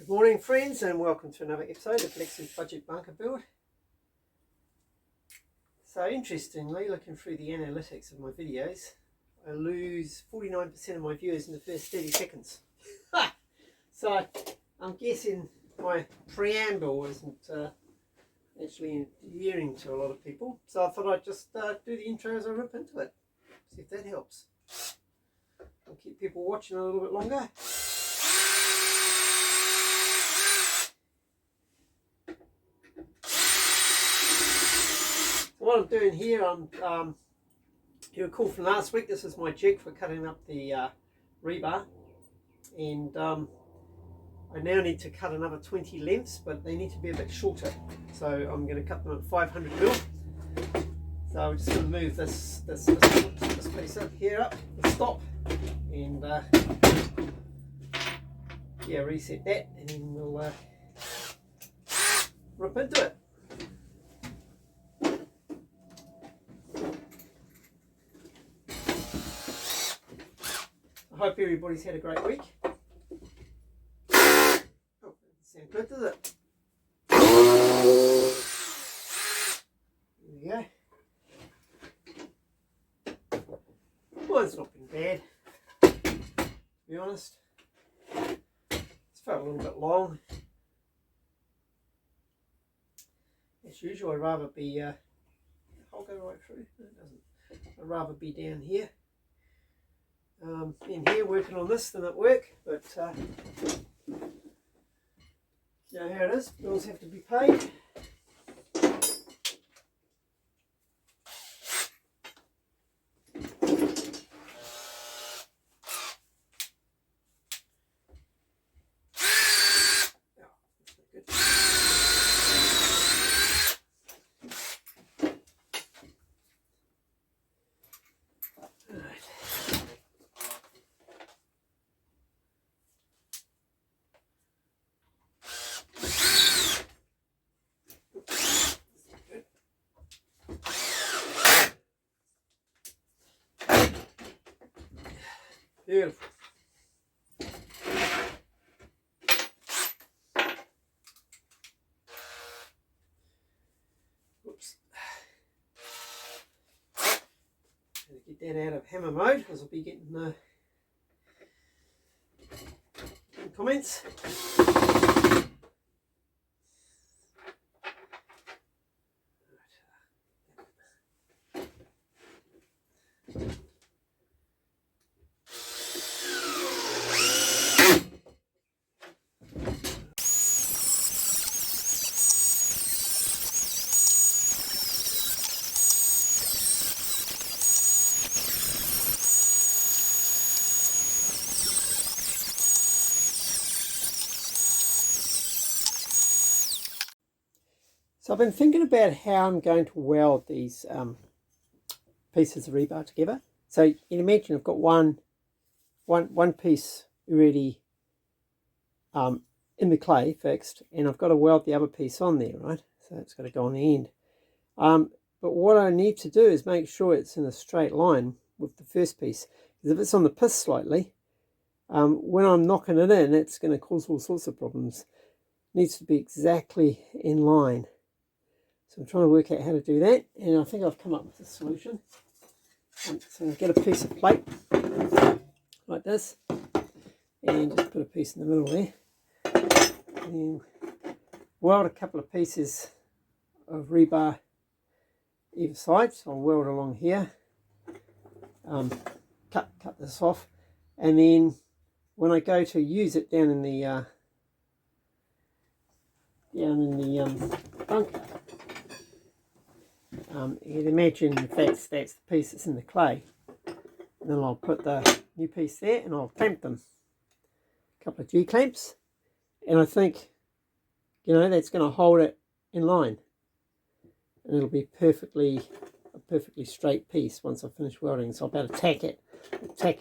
Good morning friends, and welcome to another episode of Lex's Budget Bunker Build. So interestingly, looking through the analytics of my videos, I lose 49% of my viewers in the first 30 seconds. So I'm guessing my preamble isn't actually endearing to a lot of people. So I thought I'd just do the intro as I rip into it. See if that helps. I'll keep people watching a little bit longer. What I'm doing here, you recall from last week, this is my jig for cutting up the rebar, and I now need to cut another 20 lengths, but they need to be a bit shorter, so I'm going to cut them at 500 mil. So I'm just going to move this piece up here, up the stop, and yeah, reset that, and then we'll rip into it. I hope everybody's had a great week. Oh, doesn't sound good, does it? There we go. Well, it's not been bad, to be honest. It's felt a little bit long. As usual, I'd rather be, I'll go right through, no, it doesn't. I'd rather be down here. In here working on this than at work, but you know how it is, bills have to be paid. Beautiful. Oops. Get that out of hammer mode, because I'll be getting comments. So I've been thinking about how I'm going to weld these pieces of rebar together. So you can imagine I've got one piece already in the clay fixed, and I've got to weld the other piece on there, right? So it's got to go on the end. But what I need to do is make sure it's in a straight line with the first piece, because if it's on the piss slightly, when I'm knocking it in, it's going to cause all sorts of problems. It needs to be exactly in line. So I'm trying to work out how to do that, and I think I've come up with a solution. So I'll get a piece of plate like this, and just put a piece in the middle there, and weld a couple of pieces of rebar either side. So I'll weld along here, cut this off, and then when I go to use it down in the bunker, you can imagine if that's the piece that's in the clay, and then I'll put the new piece there and I'll clamp them, a couple of G-clamps, and I think, you know, that's going to hold it in line, and it'll be a perfectly straight piece once I finish welding. So I'll be able to tack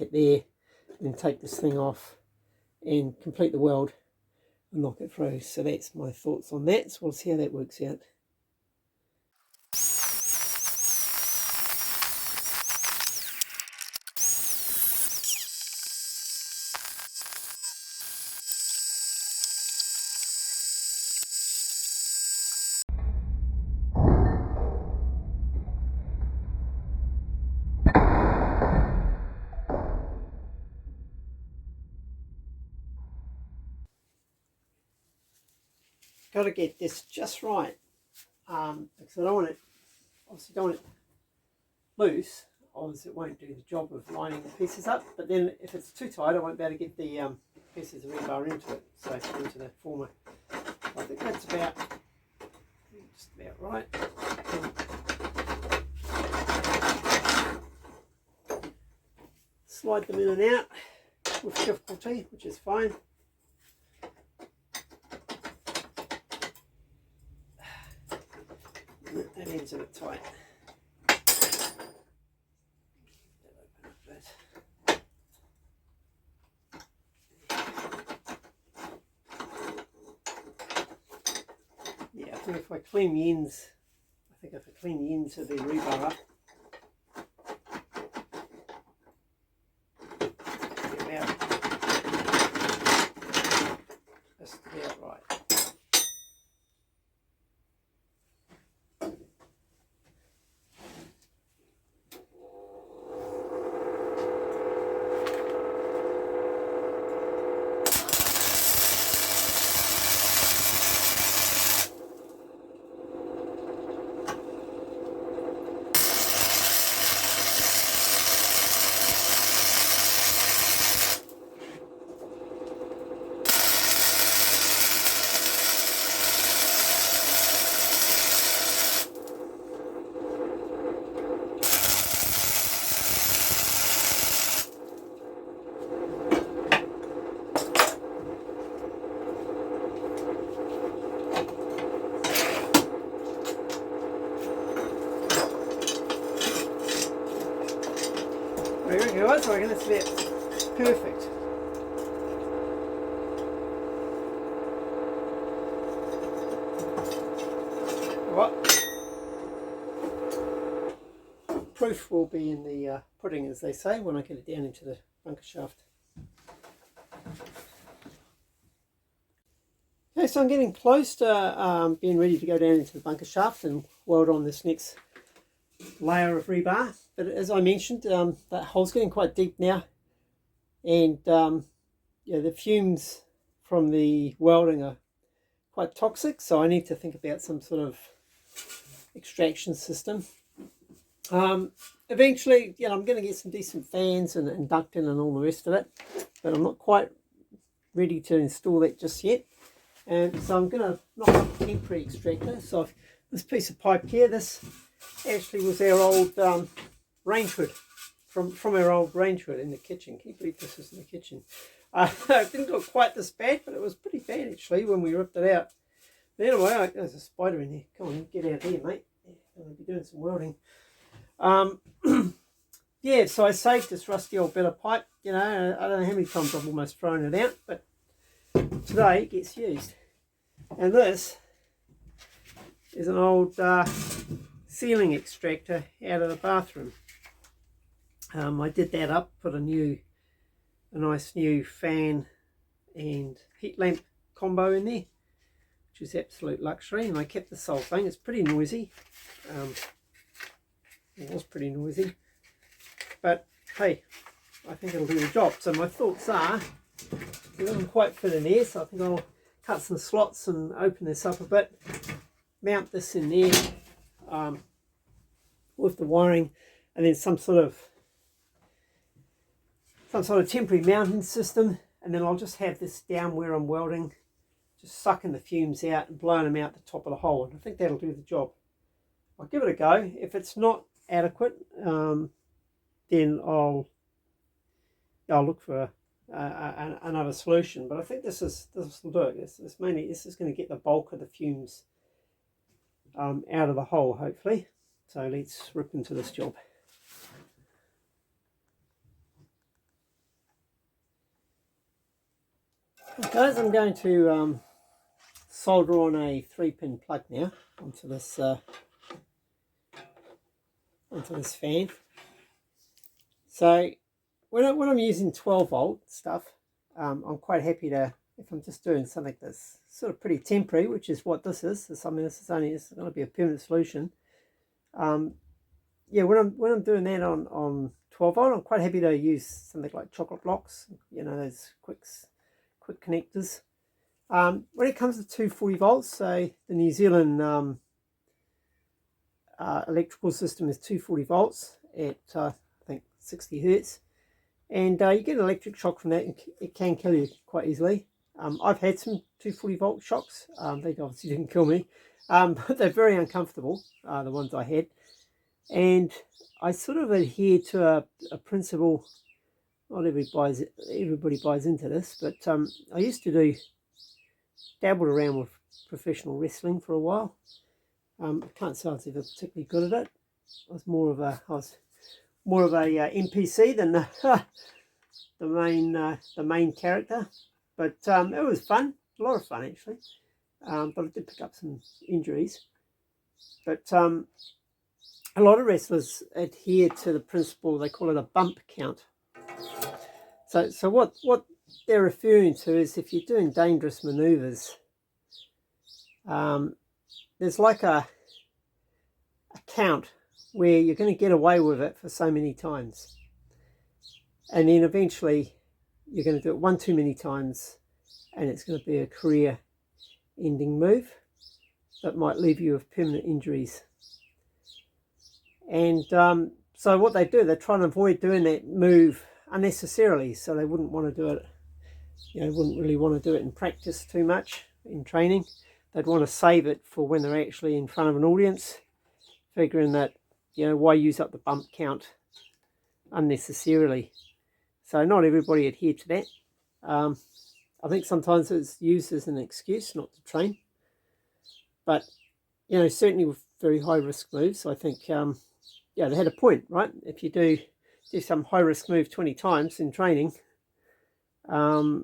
it there, and take this thing off and complete the weld and knock it through. So that's my thoughts on that. So we'll see how that works out. got to get this just right, because I don't want it, obviously don't want it loose, obviously it won't do the job of lining the pieces up, but then if it's too tight I won't be able to get the pieces of rebar into it, so into the former. I think that's about just about right. Slide them in and out with difficulty, which is fine. That end's a bit tight. Yeah, I think if I clean the ends, of the rebar up, just about right. There we go, so I reckon that's about perfect. What? Proof will be in the pudding, as they say, when I get it down into the bunker shaft. Okay, so I'm getting close to being ready to go down into the bunker shaft and weld on this next layer of rebar. But as I mentioned, that hole's getting quite deep now, and yeah, the fumes from the welding are quite toxic, so I need to think about some sort of extraction system. Eventually, you know, I'm going to get some decent fans and ducting and all the rest of it, but I'm not quite ready to install that just yet. And so I'm going to knock up a temporary extractor. So this piece of pipe here, this actually was our old range hood from our old range hood in the kitchen. Can you believe this is in the kitchen? It didn't look quite this bad, but it was pretty bad actually when we ripped it out. But anyway, there's a spider in there. Come on, get out here, mate. I'm going to be doing some welding. Yeah, so I saved this rusty old bit of pipe. You know, I don't know how many times I've almost thrown it out, but today it gets used. And this is an old ceiling extractor out of the bathroom. I did that up, put a nice new fan and heat lamp combo in there, which is absolute luxury, and I kept this whole thing. It's pretty noisy. It was pretty noisy, but hey, I think it'll do the job. So my thoughts are, it doesn't quite fit in there, so I think I'll cut some slots and open this up a bit, mount this in there with the wiring, and then some sort of temporary mounting system, and then I'll just have this down where I'm welding, just sucking the fumes out and blowing them out the top of the hole, and I think that'll do the job. I'll give it a go. If it's not adequate, then I'll look for another solution. But I think this will do it. This is going to get the bulk of the fumes out of the hole, hopefully. So let's rip into this job. Okay, guys, I'm going to solder on a 3-pin plug now onto this fan. So when I'm using 12-volt stuff, I'm quite happy to, if I'm just doing something that's sort of pretty temporary, which is what this is. I mean, this is going to be a permanent solution. Yeah, when I'm doing that on 12-volt, I'm quite happy to use something like chocolate blocks. You know, those quick connectors. When it comes to 240 volts, so the New Zealand electrical system is 240 volts at I think 60 hertz, and you get an electric shock from that, and it can kill you quite easily. I've had some 240 volt shocks. They obviously didn't kill me, but they're very uncomfortable, the ones I had. And I sort of adhere to a principle. Not everybody buys into this, but I used to dabbled around with professional wrestling for a while. I can't say I was ever particularly good at it. I was more of a NPC than the main character. But it was fun, a lot of fun actually. But I did pick up some injuries. But a lot of wrestlers adhere to the principle, they call it a bump count. So what they're referring to is if you're doing dangerous maneuvers, there's like a count where you're going to get away with it for so many times. And then eventually you're going to do it one too many times, and it's going to be a career-ending move that might leave you with permanent injuries. And so what they do, they try and avoid doing that move unnecessarily, so they wouldn't want to do it, wouldn't really want to do it in practice too much, in training. They'd want to save it for when they're actually in front of an audience, figuring that, why use up the bump count unnecessarily. So not everybody adhere to that. I think sometimes it's used as an excuse not to train. But, certainly with very high risk moves, I think, they had a point, right? If you do some high risk move 20 times in training, you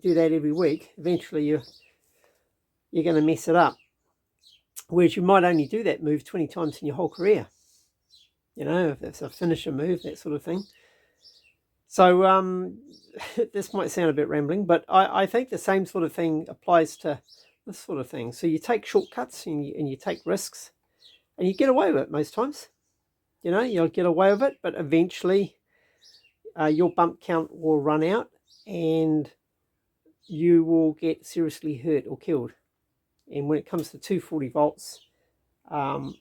do that every week, eventually you're going to mess it up. Whereas you might only do that move 20 times in your whole career. If it's a finisher move, that sort of thing. So this might sound a bit rambling, but I think the same sort of thing applies to this sort of thing. So you take shortcuts and you take risks, and you get away with it most times. You'll get away with it, but eventually your bump count will run out and you will get seriously hurt or killed. And when it comes to 240 volts, I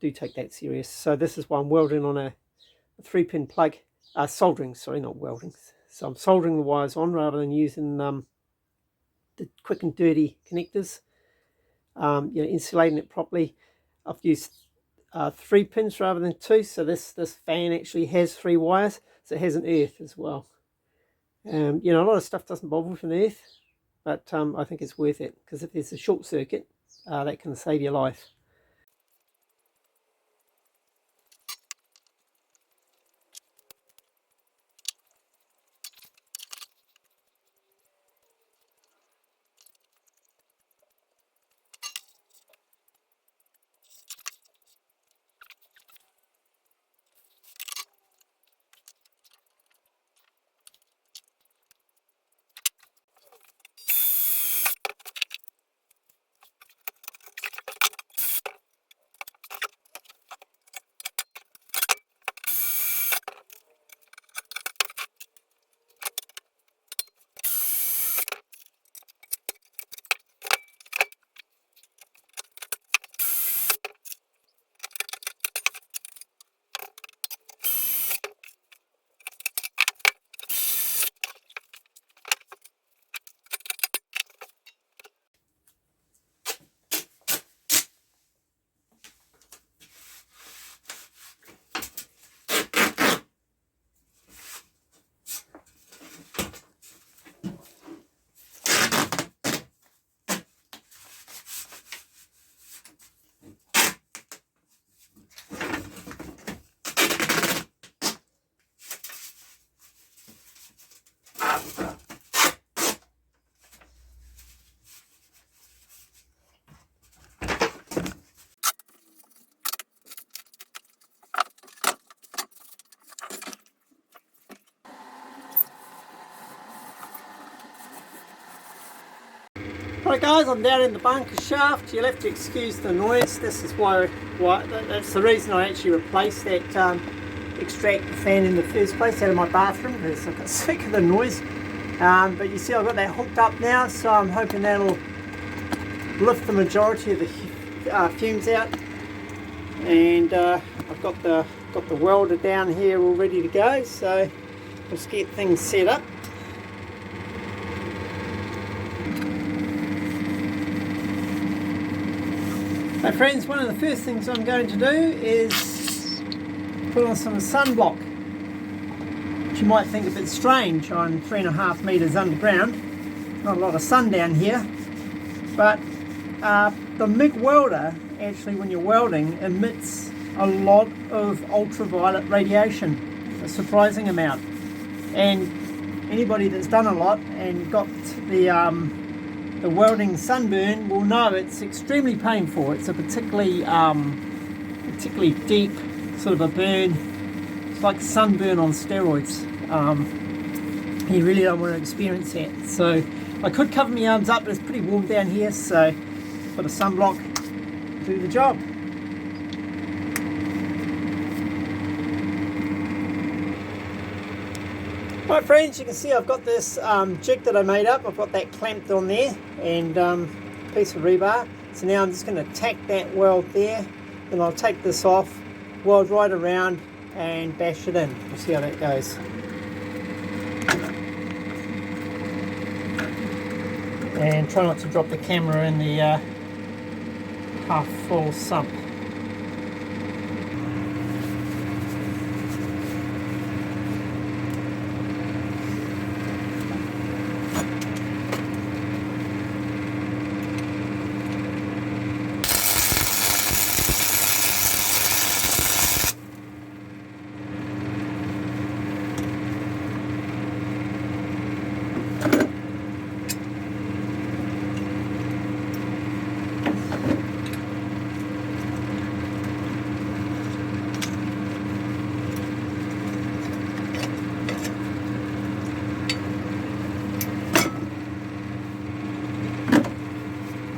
do take that serious. So this is why I'm welding on a 3-pin plug, soldering, sorry, not welding. So I'm soldering the wires on rather than using the quick and dirty connectors, insulating it properly. I've used 3 pins rather than 2, so this fan actually has 3 wires, so it has an earth as well. A lot of stuff doesn't bother with an earth, but I think it's worth it, because if there's a short circuit, that can save your life. Right guys, I'm down in the bunker shaft. You'll have to excuse the noise. This is why that's the reason I actually replaced that extractor fan in the first place out of my bathroom, because I got sick of the noise. But you see I've got that hooked up now, so I'm hoping that'll lift the majority of the fumes out. And I've got the welder down here all ready to go, so let's get things set up. So friends, one of the first things I'm going to do is put on some sunblock, which you might think a bit strange. I'm 3.5 meters underground, not a lot of sun down here, but the MIG welder, actually when you're welding, emits a lot of ultraviolet radiation, a surprising amount. And anybody that's done a lot and got the welding sunburn will know it's extremely painful. It's a particularly deep sort of a burn. It's like sunburn on steroids. You really don't want to experience that. So I could cover my arms up, but it's pretty warm down here, so put a sunblock, do the job. Right friends, you can see I've got this jig that I made up. I've got that clamped on there, and piece of rebar. So now I'm just going to tack that weld there, then I'll take this off, weld right around and bash it in. We'll see how that goes. And try not to drop the camera in the half full sump.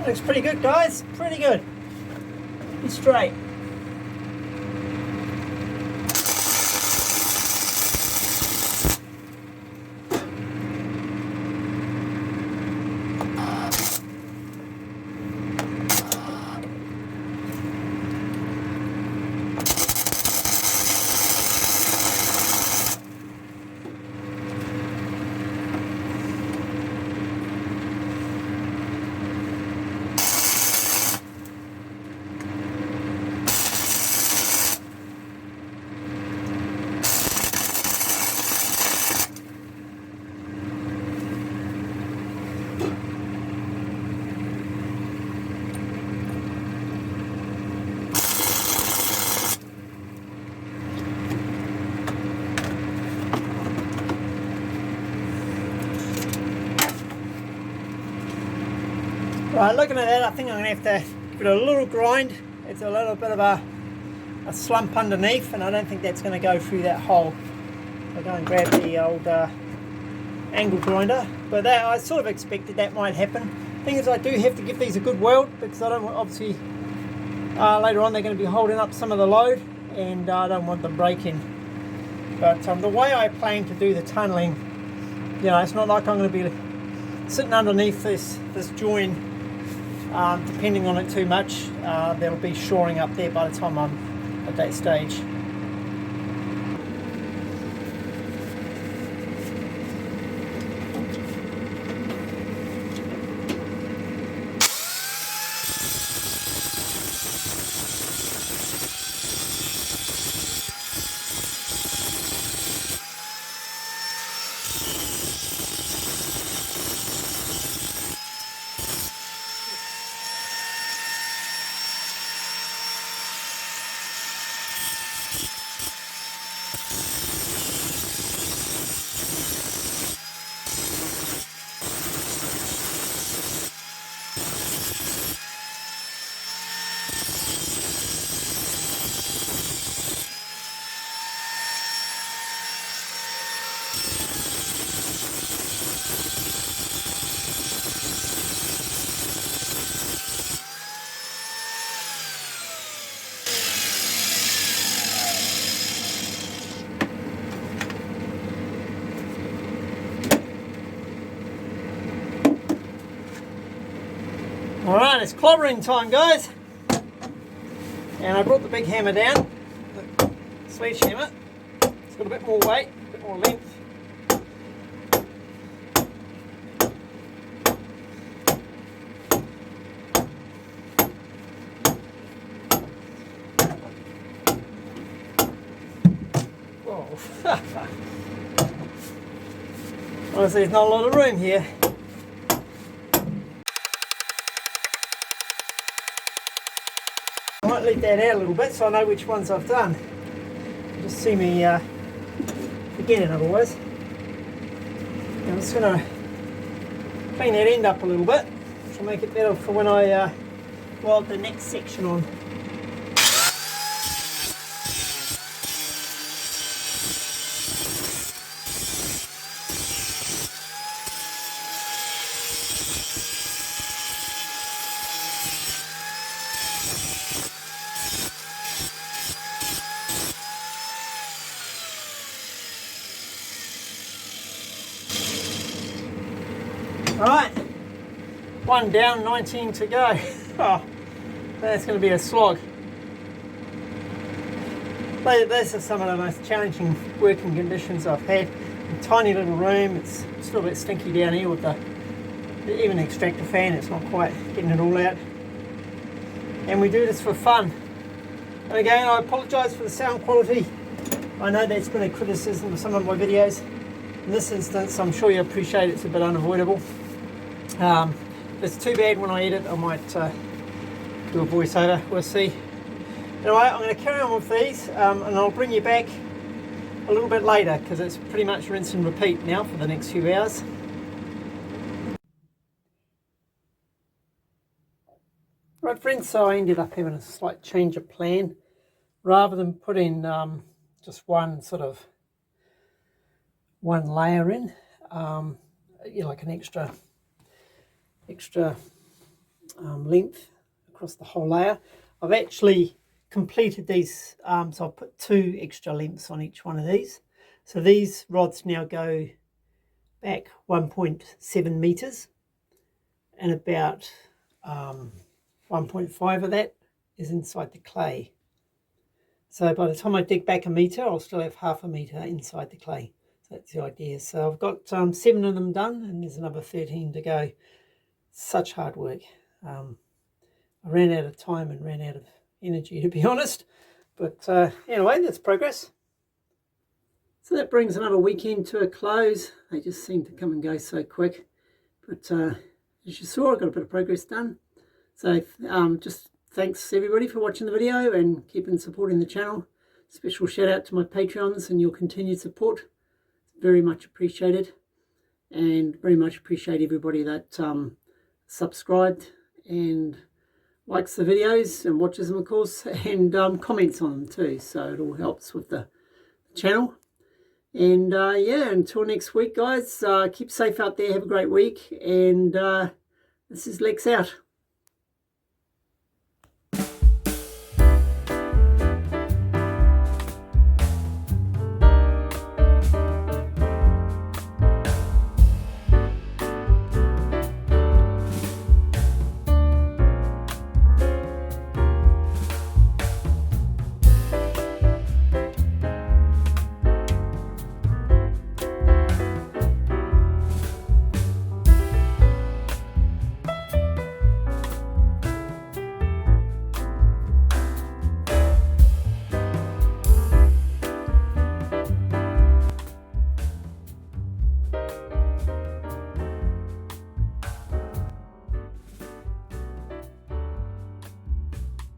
Looks pretty good, guys. Pretty good. It's straight. Right, looking at that, I think I'm going to have to give it a little grind. It's a little bit of a slump underneath, and I don't think that's going to go through that hole. I'll go and grab the old angle grinder, but that, I sort of expected that might happen. The thing is, I do have to give these a good weld, because I don't want, obviously later on they're going to be holding up some of the load, and I don't want them breaking. But the way I plan to do the tunnelling, you know, it's not like I'm going to be sitting underneath this join, depending on it too much. There'll be shoring up there by the time I'm at that stage. Alright, it's clobbering time, guys. And I brought the big hammer down, the sledgehammer. It's got a bit more weight, a bit more length. Honestly, there's not a lot of room here. I might leave that out a little bit so I know which ones I've done. Just see me forgetting otherwise. I'm just going to clean that end up a little bit to make it better for when I weld the next section on. Alright, one down, 19 to go. Oh, that's going to be a slog. Those are some of the most challenging working conditions I've had. A tiny little room, it's still a bit stinky down here with even the extractor fan, it's not quite getting it all out. And we do this for fun. And again, I apologise for the sound quality. I know that's been a criticism of some of my videos. In this instance, I'm sure you appreciate it's a bit unavoidable. If it's too bad when I edit, I might do a voiceover, we'll see. Anyway, I'm going to carry on with these and I'll bring you back a little bit later because it's pretty much rinse and repeat now for the next few hours. Right friends, so I ended up having a slight change of plan. Rather than putting just one layer in, like an extra length across the whole layer. I've actually completed these, so I've put 2 extra lengths on each one of these. So these rods now go back 1.7 meters, and about 1.5 of that is inside the clay. So by the time I dig back a meter, I'll still have half a meter inside the clay. So that's the idea. So I've got 7 of them done, and there's another 13 to go. Such hard work. I ran out of time and ran out of energy, to be honest. But anyway, that's progress. So that brings another weekend to a close. They just seem to come and go so quick. But as you saw, I got a bit of progress done. So just thanks everybody for watching the video and keeping supporting the channel. Special shout out to my Patreons and your continued support. Very much appreciated. And very much appreciate everybody that subscribed and likes the videos and watches them, of course, and comments on them too. So it all helps with the channel. And yeah, until next week, guys, keep safe out there. Have a great week. And this is Lex out.